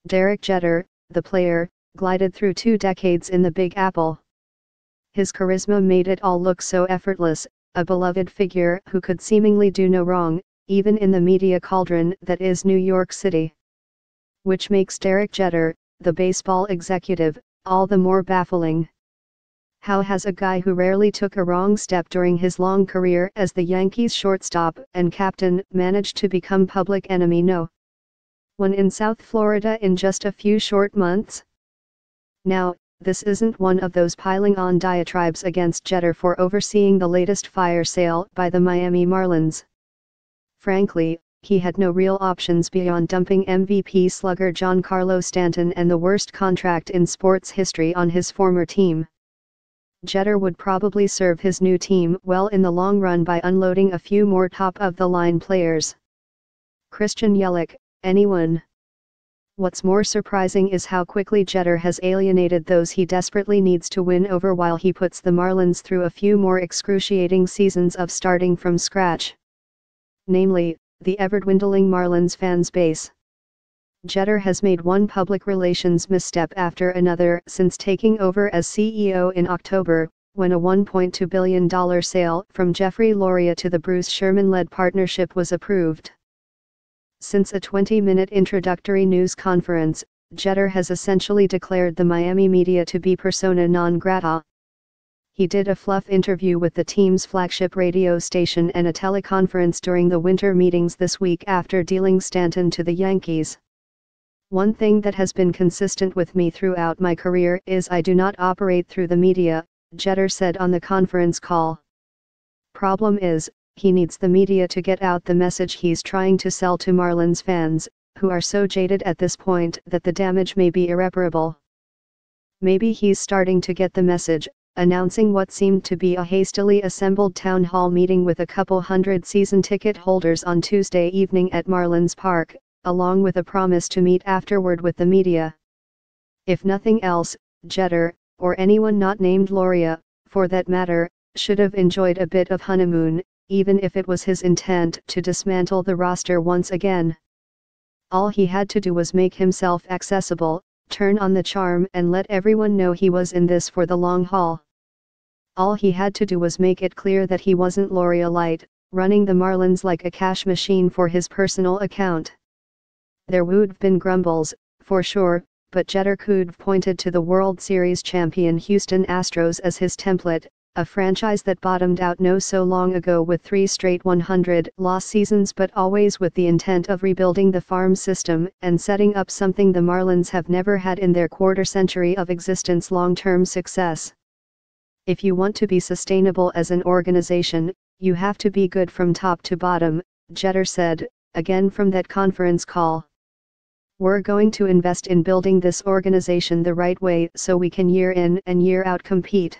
Derek Jeter, the player, glided through 2 decades in the Big Apple. His charisma made it all look so effortless, a beloved figure who could seemingly do no wrong, even in the media cauldron that is New York City. Which makes Derek Jeter, the baseball executive, all the more baffling. How has a guy who rarely took a wrong step during his long career as the Yankees shortstop and captain managed to become public enemy No. 1 in South Florida in just a few short months? Now, this isn't one of those piling on diatribes against Jeter for overseeing the latest fire sale by the Miami Marlins. Frankly, he had no real options beyond dumping MVP slugger Giancarlo Stanton and the worst contract in sports history on his former team. Jeter would probably serve his new team well in the long run by unloading a few more top-of-the-line players. Christian Yelich, anyone? What's more surprising is how quickly Jeter has alienated those he desperately needs to win over while he puts the Marlins through a few more excruciating seasons of starting from scratch. Namely, the ever-dwindling Marlins fans base. Jeter has made one public relations misstep after another since taking over as CEO in October, when a $1.2 billion sale from Jeffrey Loria to the Bruce Sherman-led partnership was approved. Since a 20-minute introductory news conference, Jeter has essentially declared the Miami media to be persona non grata. He did a fluff interview with the team's flagship radio station and a teleconference during the winter meetings this week after dealing Stanton to the Yankees. One thing that has been consistent with me throughout my career is I do not operate through the media, Jeter said on the conference call. Problem is, he needs the media to get out the message he's trying to sell to Marlins fans, who are so jaded at this point that the damage may be irreparable. Maybe he's starting to get the message, announcing what seemed to be a hastily assembled town hall meeting with a couple hundred season ticket holders on Tuesday evening at Marlins Park, along with a promise to meet afterward with the media. If nothing else, Jeter, or anyone not named Loria, for that matter, should have enjoyed a bit of honeymoon, even if it was his intent to dismantle the roster once again. All he had to do was make himself accessible, turn on the charm and let everyone know he was in this for the long haul. All he had to do was make it clear that he wasn't Loria Light, running the Marlins like a cash machine for his personal account. There would have been grumbles, for sure, but Jeter could have pointed to the World Series champion Houston Astros as his template, a franchise that bottomed out no so long ago with 3 straight 100-loss seasons but always with the intent of rebuilding the farm system and setting up something the Marlins have never had in their quarter-century of existence: long-term success. If you want to be sustainable as an organization, you have to be good from top to bottom, Jeter said, again from that conference call. We're going to invest in building this organization the right way so we can year in and year out compete.